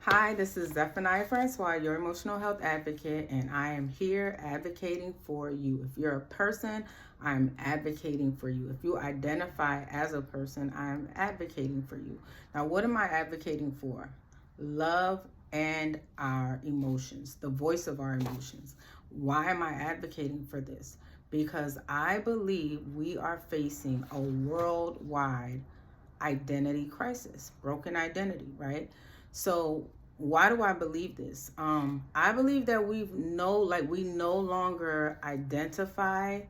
Hi, this is Zephaniah Francois, your emotional health advocate, and I am here advocating for you. If you're a person, I'm advocating for you. If you identify as a person, I'm advocating for you. Now, what am I advocating for? Love and our emotions, the voice of our emotions. Why am I advocating for this? Because I believe we are facing a worldwide identity crisis, broken identity, right? So why do I believe this? I believe that we no longer identify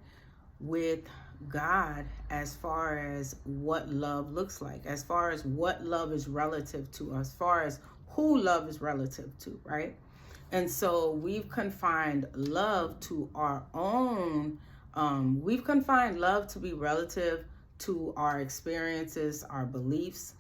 with God as far as what love looks like, as far as what love is relative to, as far as who love is relative to, right? And so we've confined love to our own, we've confined love to be relative to our experiences, our beliefs.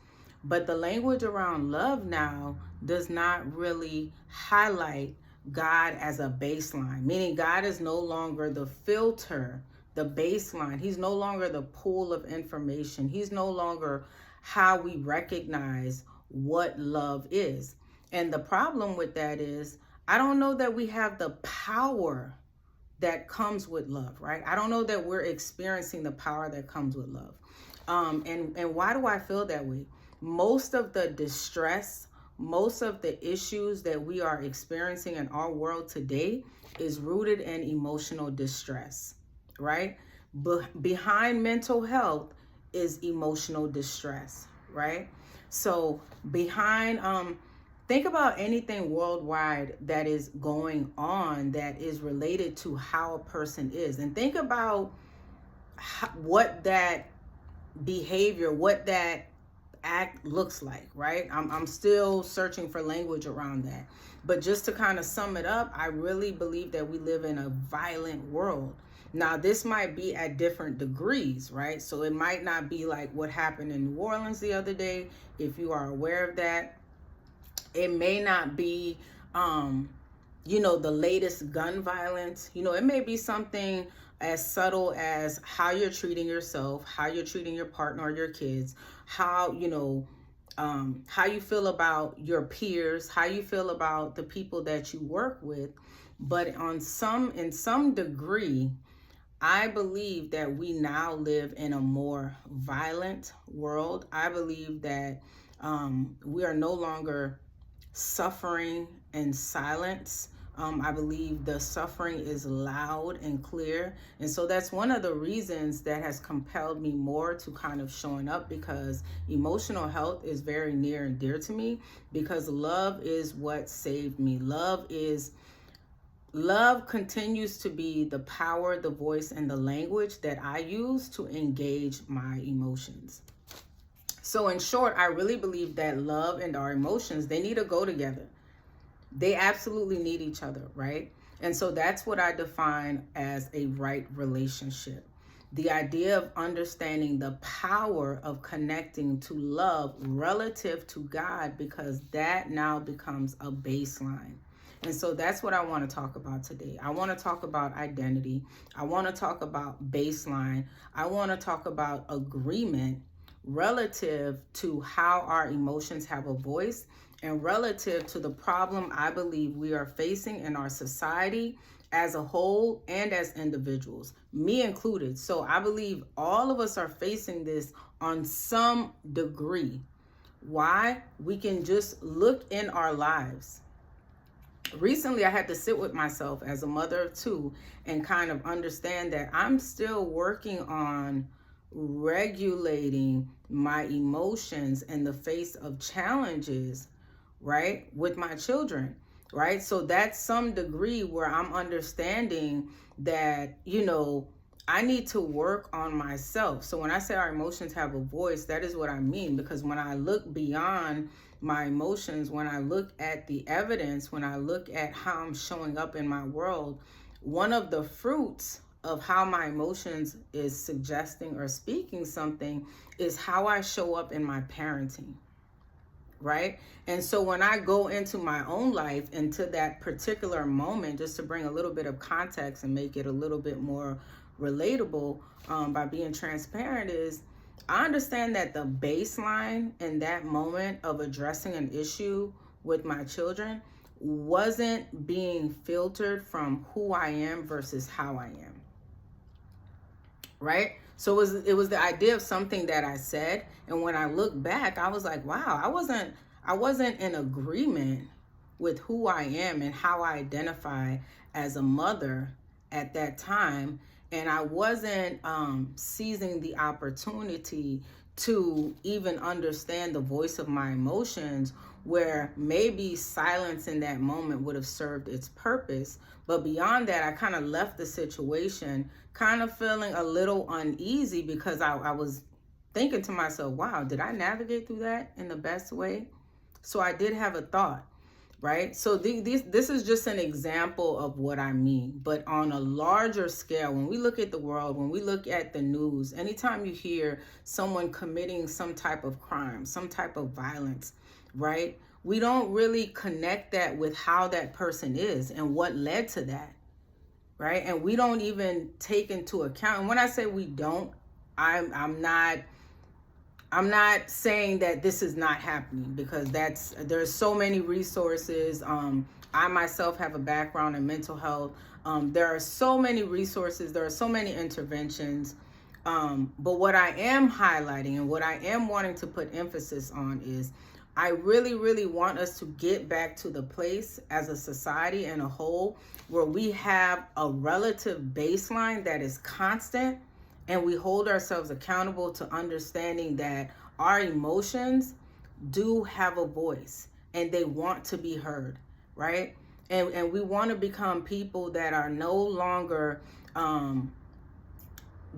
But the language around love now does not really highlight God as a baseline, meaning God is no longer the filter, the baseline. He's no longer the pool of information. He's no longer how we recognize what love is. And the problem with that is, I don't know that we have the power that comes with love, right? I don't know that we're experiencing the power that comes with love. And why do I feel that way? Most of the distress, most of the issues that we are experiencing in our world today is rooted in emotional distress, right? Behind mental health is emotional distress, right? So behind think about anything worldwide that is going on that is related to how a person is, and think about what that behavior, what that act looks like, right? I'm still searching for language around that. But just to kind of sum it up, I really believe that we live in a violent world. Now, this might be at different degrees, right? So it might not be like what happened in New Orleans the other day, if you are aware of that. It may not be, the latest gun violence. It may be something as subtle as how you're treating yourself, how you're treating your partner or your kids, how you feel about your peers, how you feel about the people that you work with. But in some degree, I believe that we now live in a more violent world. I believe that we are no longer suffering in silence. I believe the suffering is loud and clear. And so that's one of the reasons that has compelled me more to kind of showing up, because emotional health is very near and dear to me, because love is what saved me. Love continues to be the power, the voice, and the language that I use to engage my emotions. So in short, I really believe that love and our emotions, they need to go together. They absolutely need each other, right? And so that's what I define as a right relationship. The idea of understanding the power of connecting to love relative to God, because that now becomes a baseline. And so that's what I want to talk about today. I want to talk about identity. I want to talk about baseline. I want to talk about agreement relative to how our emotions have a voice, and relative to the problem I believe we are facing in our society as a whole and as individuals, me included. So I believe all of us are facing this on some degree. Why? We can just look in our lives. Recently, I had to sit with myself as a mother of two and kind of understand that I'm still working on regulating my emotions in the face of challenges, right, with my children, right? So that's some degree where I'm understanding that, I need to work on myself. So when I say our emotions have a voice, that is what I mean, because when I look beyond my emotions, when I look at the evidence, when I look at how I'm showing up in my world, one of the fruits of how my emotions is suggesting or speaking something is how I show up in my parenting, right? And so when I go into my own life, into that particular moment, just to bring a little bit of context and make it a little bit more relatable, by being transparent, is I understand that the baseline in that moment of addressing an issue with my children wasn't being filtered from who I am versus how I am. Right? So it was the idea of something that I said, and when I look back, I was like, wow, I wasn't in agreement with who I am and how I identify as a mother at that time, and I wasn't seizing the opportunity to even understand the voice of my emotions, where maybe silence in that moment would have served its purpose. But beyond that, I kind of left the situation kind of feeling a little uneasy, because I was thinking to myself, wow, did I navigate through that in the best way? So I did have a thought, right? So this is just an example of what I mean. But on a larger scale, when we look at the world, when we look at the news, anytime you hear someone committing some type of crime, some type of violence, right? We don't really connect that with how that person is and what led to that, right? And we don't even take into account. And when I say we don't, I'm not saying that this is not happening, because there's so many resources. I myself have a background in mental health. There are so many resources. There are so many interventions. But what I am highlighting and what I am wanting to put emphasis on is, I really, really want us to get back to the place as a society and a whole where we have a relative baseline that is constant, and we hold ourselves accountable to understanding that our emotions do have a voice and they want to be heard, right? And we want to become people that are no longer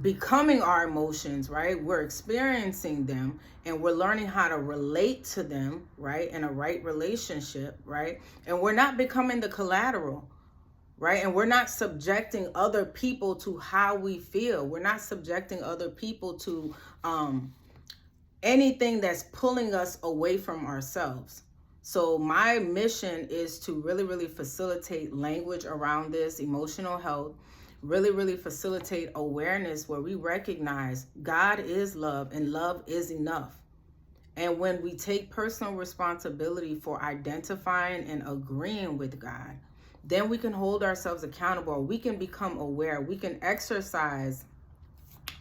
becoming our emotions, right? We're experiencing them and we're learning how to relate to them, right? In a right relationship, right? And we're not becoming the collateral, right? And we're not subjecting other people to how we feel. We're not subjecting other people to anything that's pulling us away from ourselves. So my mission is to really, really facilitate language around this, emotional health, really, really facilitate awareness where we recognize God is love and love is enough. And when we take personal responsibility for identifying and agreeing with God, then we can hold ourselves accountable. We can become aware. We can exercise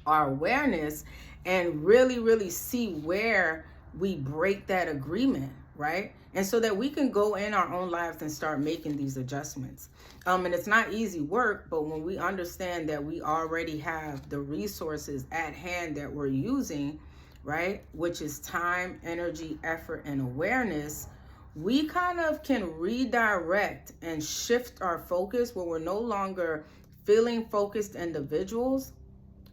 our awareness and really, really see where we break that agreement, right? And so that we can go in our own lives and start making these adjustments. And it's not easy work, but when we understand that we already have the resources at hand that we're using, right, which is time, energy, effort, and awareness, we kind of can redirect and shift our focus where we're no longer feeling focused individuals,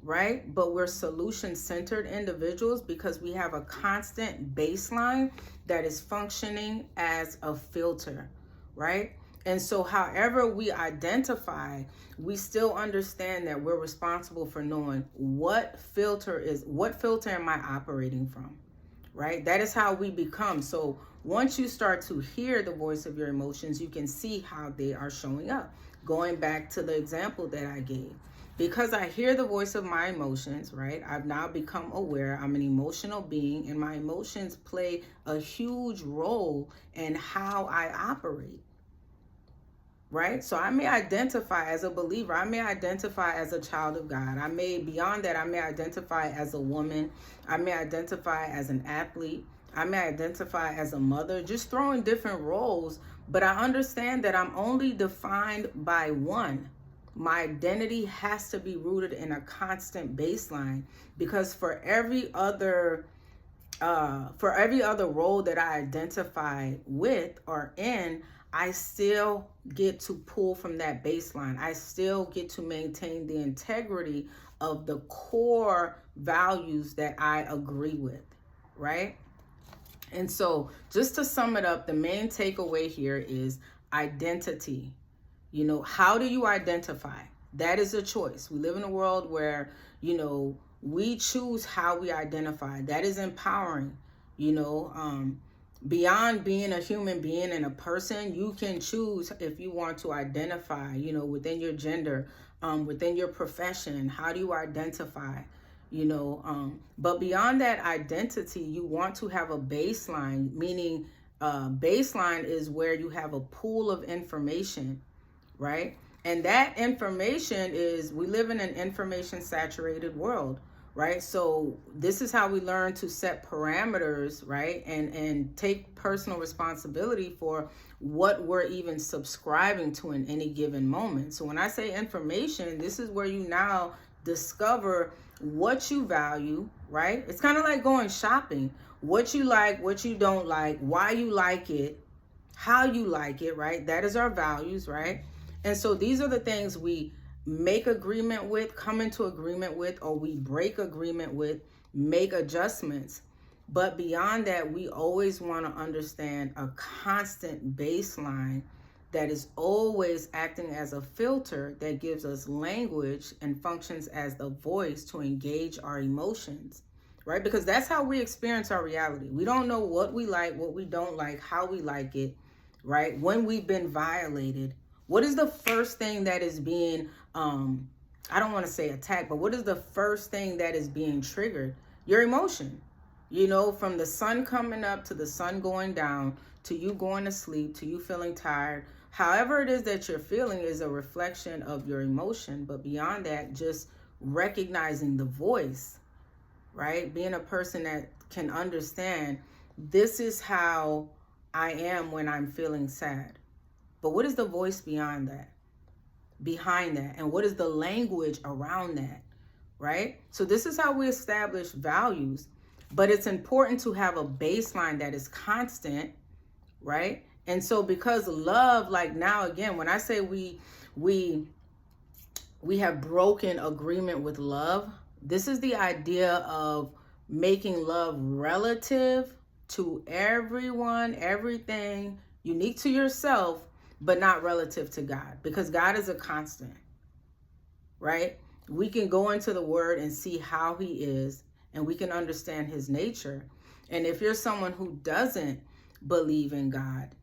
right? But we're solution-centered individuals, because we have a constant baseline that is functioning as a filter, right? And so however we identify, we still understand that we're responsible for knowing what filter am I operating from, right? That is how we become. So once you start to hear the voice of your emotions, you can see how they are showing up. Going back to the example that I gave, because I hear the voice of my emotions, right? I've now become aware. I'm an emotional being, and my emotions play a huge role in how I operate, right? So I may identify as a believer. I may identify as a child of God. Beyond that, I may identify as a woman. I may identify as an athlete. I may identify as a mother, just throwing different roles. But I understand that I'm only defined by one. My identity has to be rooted in a constant baseline, because for every other role that I identify with or in, I still get to pull from that baseline. I still get to maintain the integrity of the core values that I agree with, right? And so just to sum it up, the main takeaway here is identity. You know, how do you identify? That is a choice. We live in a world where, you know, we choose how we identify. That is empowering. You know, beyond being a human being and a person, you can choose if you want to identify, you know, within your gender, within your profession. How do you identify? You know, but beyond that identity, you want to have a baseline, meaning Baseline is where you have a pool of information, right? And that information is, we live in an information saturated world, right? So this is how we learn to set parameters, right? And take personal responsibility for what we're even subscribing to in any given moment. So when I say information, this is where you now discover what you value, right? It's kind of like going shopping. What you like, what you don't like, why you like it, how you like it, right? That is our values, right? And so these are the things we make agreement with, come into agreement with, or we break agreement with, make adjustments. But beyond that, we always want to understand a constant baseline that is always acting as a filter that gives us language and functions as the voice to engage our emotions, right? Because that's how we experience our reality. We don't know what we like, what we don't like, how we like it, right? When we've been violated, what is the first thing that is being, I don't want to say attacked, but what is the first thing that is being triggered? Your emotion. You know, from the sun coming up to the sun going down, to you going to sleep, to you feeling tired. However it is that you're feeling is a reflection of your emotion. But beyond that, just recognizing the voice, right? Being a person that can understand, this is how I am when I'm feeling sad. But what is the voice beyond that? Behind that? And what is the language around that? Right? So this is how we establish values. But it's important to have a baseline that is constant, right? And so because love, like now again, when I say we have broken agreement with love, this is the idea of making love relative to everyone, everything, unique to yourself, but not relative to God, because God is a constant, right? We can go into the word and see how he is, and we can understand his nature. And if you're someone who doesn't believe in God,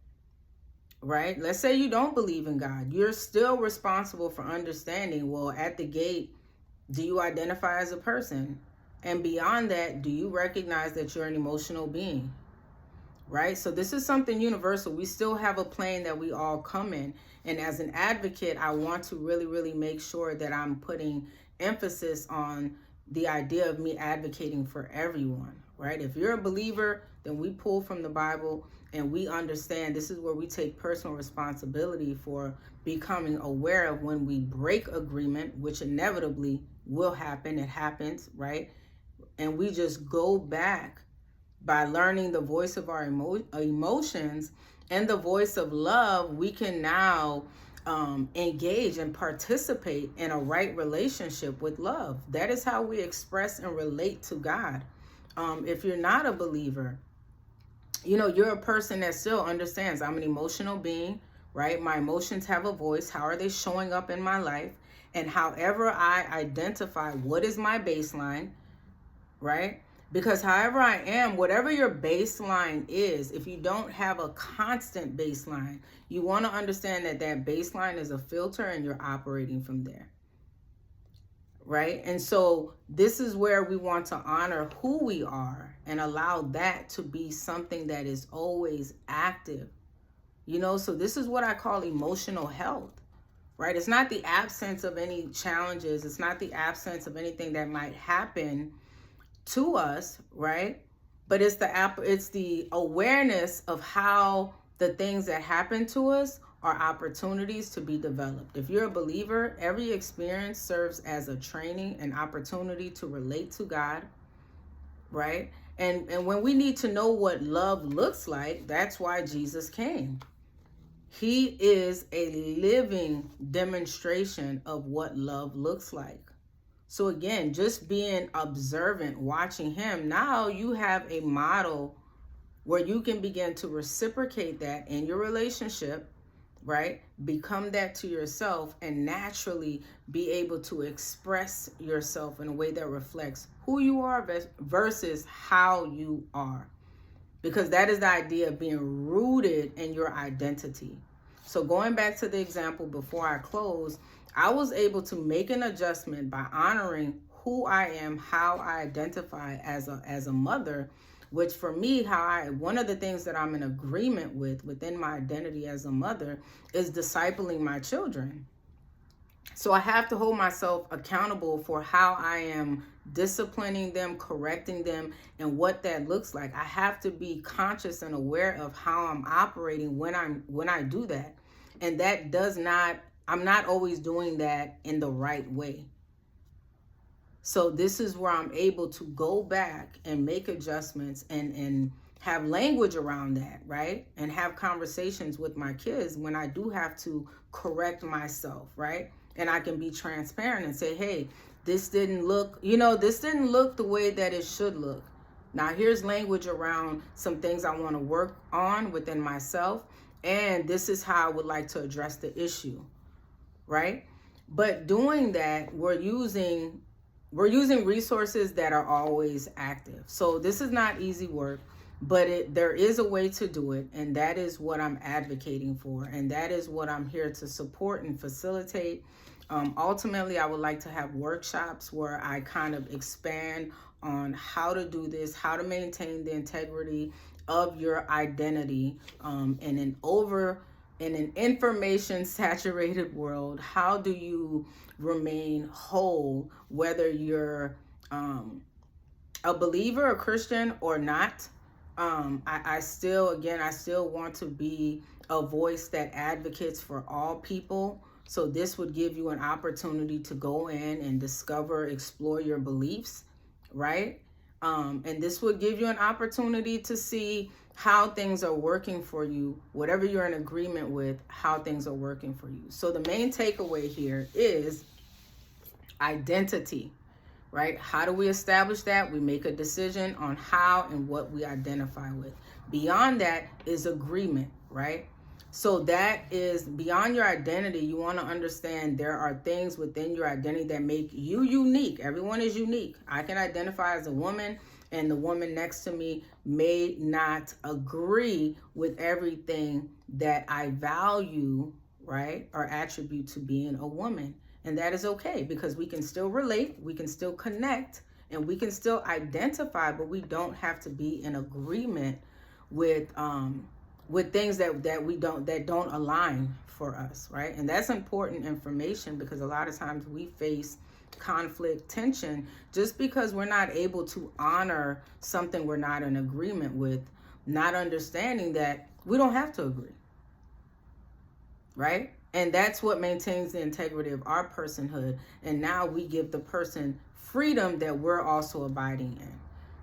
right? Let's say you don't believe in God, you're still responsible for understanding, well, at the gate, do you identify as a person? And beyond that, do you recognize that you're an emotional being? Right? So this is something universal. We still have a plane that we all come in. And as an advocate, I want to really, really make sure that I'm putting emphasis on the idea of me advocating for everyone, right? If you're a believer, then we pull from the Bible and we understand this is where we take personal responsibility for becoming aware of when we break agreement, which inevitably will happen. It happens, right? And we just go back by learning the voice of our emotions and the voice of love. We can now engage and participate in a right relationship with love. That is how we express and relate to God. If you're not a believer, you know, you're a person that still understands I'm an emotional being, right? My emotions have a voice. How are they showing up in my life? And however I identify what is my baseline, right? Because however I am, whatever your baseline is, if you don't have a constant baseline, you want to understand that that baseline is a filter and you're operating from there, right? And so this is where we want to honor who we are and allow that to be something that is always active, you know? So this is what I call emotional health, right? It's not the absence of any challenges. It's not the absence of anything that might happen to us, right? But it's the awareness of how the things that happen to us are opportunities to be developed. If you're a believer, every experience serves as a training, an opportunity to relate to God, right? And when we need to know what love looks like, that's why Jesus came. He is a living demonstration of what love looks like. So again, just being observant, watching him, now you have a model where you can begin to reciprocate that in your relationship, right? Become that to yourself and naturally be able to express yourself in a way that reflects who you are versus how you are. Because that is the idea of being rooted in your identity. So going back to the example before I close, I was able to make an adjustment by honoring who I am, how I identify as a mother, which for me, one of the things that I'm in agreement with within my identity as a mother is discipling my children. So I have to hold myself accountable for how I am disciplining them, correcting them, and what that looks like. I have to be conscious and aware of how I'm operating when I do that. And that I'm not always doing that in the right way. So this is where I'm able to go back and make adjustments and have language around that, right? And have conversations with my kids when I do have to correct myself, right? And I can be transparent and say, hey, this didn't look the way that it should look. Now here's language around some things I want to work on within myself. And this is how I would like to address the issue, right? But doing that, we're using resources that are always active. So this is not easy work, but there is a way to do it. And that is what I'm advocating for. And that is what I'm here to support and facilitate. Ultimately, I would like to have workshops where I kind of expand on how to do this, how to maintain the integrity of your identity in an information saturated world. How do you remain whole, whether you're a believer, a Christian or not? I still want to be a voice that advocates for all people. So this would give you an opportunity to go in and explore your beliefs, right? And this would give you an opportunity to see how things are working for you, whatever you're in agreement with, how things are working for you. So the main takeaway here is identity, right? How do we establish that? We make a decision on how and what we identify with. Beyond that is agreement, right? So that is beyond your identity. You want to understand there are things within your identity that make you unique. Everyone is unique. I can identify as a woman, and the woman next to me may not agree with everything that I value, right, or attribute to being a woman. And that is okay, because we can still relate, we can still connect, and we can still identify, but we don't have to be in agreement with things that don't align for us, right? And that's important information, because a lot of times we face conflict, tension, just because we're not able to honor something we're not in agreement with, not understanding that we don't have to agree, right? And that's what maintains the integrity of our personhood. And now we give the person freedom that we're also abiding in,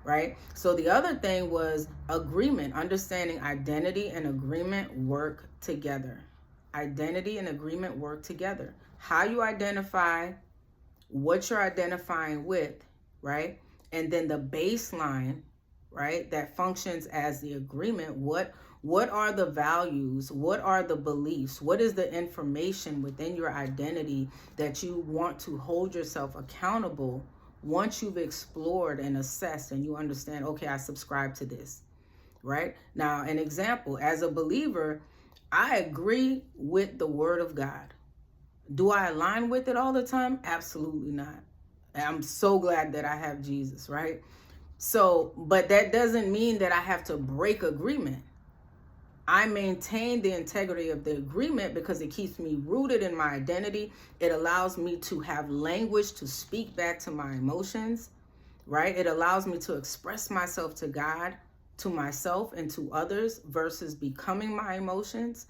right? So the other thing was agreement, understanding identity and agreement work together. Identity and agreement work together. How you identify, what you're identifying with, right? And then the baseline, right, that functions as the agreement. What are the values? What are the beliefs? What is the information within your identity that you want to hold yourself accountable once you've explored and assessed and you understand, okay, I subscribe to this, right? Now, an example, as a believer, I agree with the word of God. Do I align with it all the time? Absolutely not. I'm so glad that I have Jesus, right? So, but that doesn't mean that I have to break agreement. I maintain the integrity of the agreement because it keeps me rooted in my identity. It allows me to have language to speak back to my emotions, right? It allows me to express myself to God, to myself, and to others versus becoming my emotions,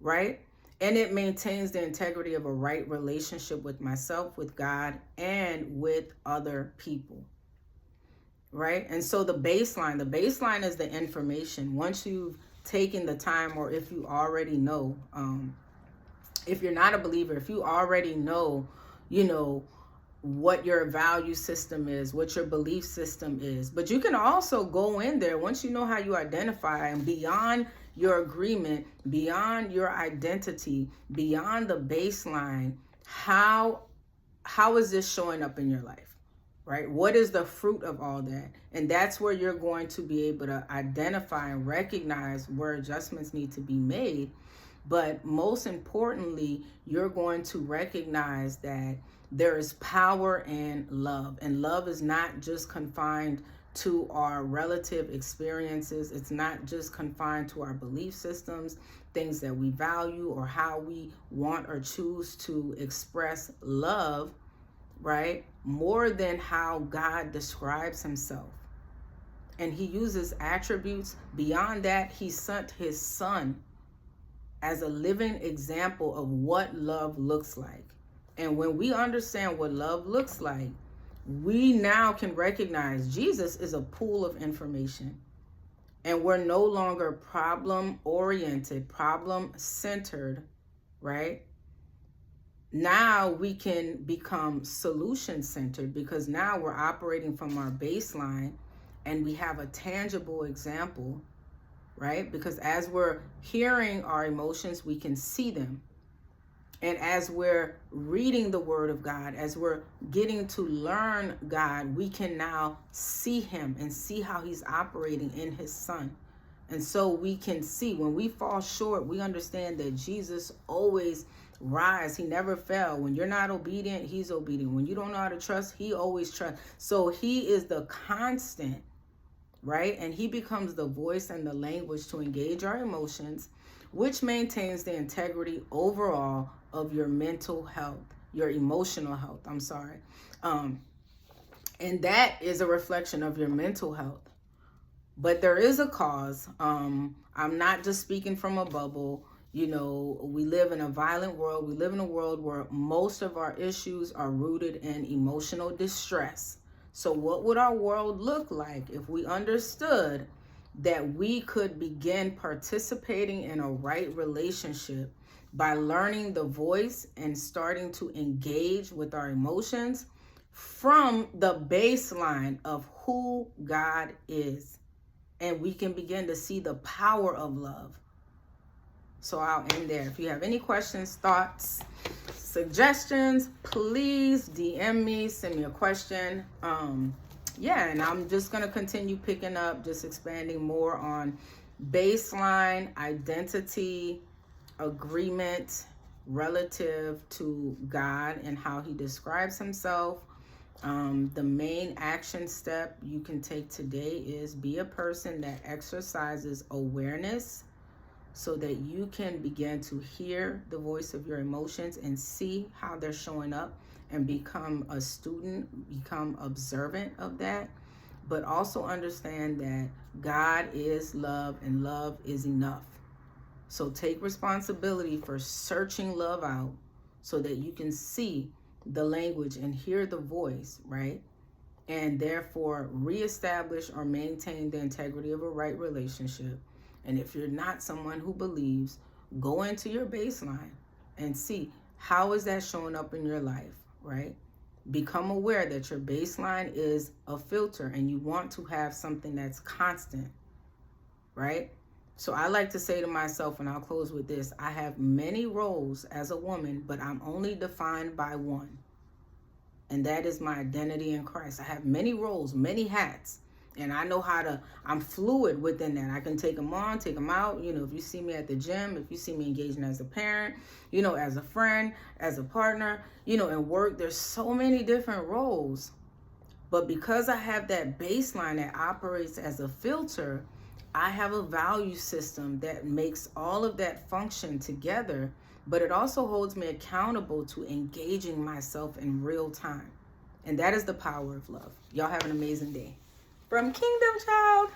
right? And it maintains the integrity of a right relationship with myself, with God, and with other people, right? And so the baseline is the information. Once you've taken the time, or if you already know, if you're not a believer, if you already know, what your value system is, what your belief system is. But you can also go in there once you know how you identify, and beyond your agreement, beyond your identity, beyond the baseline, how is this showing up in your life, right? What is the fruit of all that? And that's where you're going to be able to identify and recognize where adjustments need to be made. But most importantly, you're going to recognize that there is power in love, and love is not just confined to our relative experiences. It's not just confined to our belief systems, things that we value, or how we want or choose to express love, right? More than how God describes himself. And he uses attributes. Beyond that, he sent his son as a living example of what love looks like. And when we understand what love looks like, we now can recognize Jesus is a pool of information. And we're no longer problem-oriented, problem-centered, right? Now we can become solution-centered, because now we're operating from our baseline and we have a tangible example, right? Because as we're hearing our emotions, we can see them. And as we're reading the Word of God, as we're getting to learn God, we can now see him and see how he's operating in his son. And so we can see when we fall short, we understand that Jesus always rise. He never fell. When you're not obedient, he's obedient. When you don't know how to trust, he always trusts. So he is the constant, right? And he becomes the voice and the language to engage our emotions, which maintains the integrity overall of your mental health, your emotional health, and that is a reflection of your mental health. But there is a cause. I'm not just speaking from a bubble. You know, we live in a violent world. We live in a world where most of our issues are rooted in emotional distress. So what would our world look like if we understood that we could begin participating in a right relationship by learning the voice and starting to engage with our emotions from the baseline of who God is? And we can begin to see the power of love. So I'll end there. If you have any questions, thoughts, suggestions, please DM me, send me a question. And I'm just going to continue picking up, just expanding more on baseline identity, agreement relative to God and how he describes himself. The main action step you can take today is be a person that exercises awareness so that you can begin to hear the voice of your emotions and see how they're showing up and become a student, become observant of that. But also understand that God is love and love is enough. So take responsibility for searching love out so that you can see the language and hear the voice, right? And therefore reestablish or maintain the integrity of a right relationship. And if you're not someone who believes, go into your baseline and see how is that showing up in your life, right? Become aware that your baseline is a filter and you want to have something that's constant, right? So I like to say to myself, and I'll close with this, I have many roles as a woman, but I'm only defined by one. And that is my identity in Christ. I have many roles, many hats. And I know I'm fluid within that. I can take them on, take them out. You know, if you see me at the gym, if you see me engaging as a parent, you know, as a friend, as a partner, you know, in work, there's so many different roles. But because I have that baseline that operates as a filter, I have a value system that makes all of that function together, but it also holds me accountable to engaging myself in real time. And that is the power of love. Y'all have an amazing day. From Kingdom Child.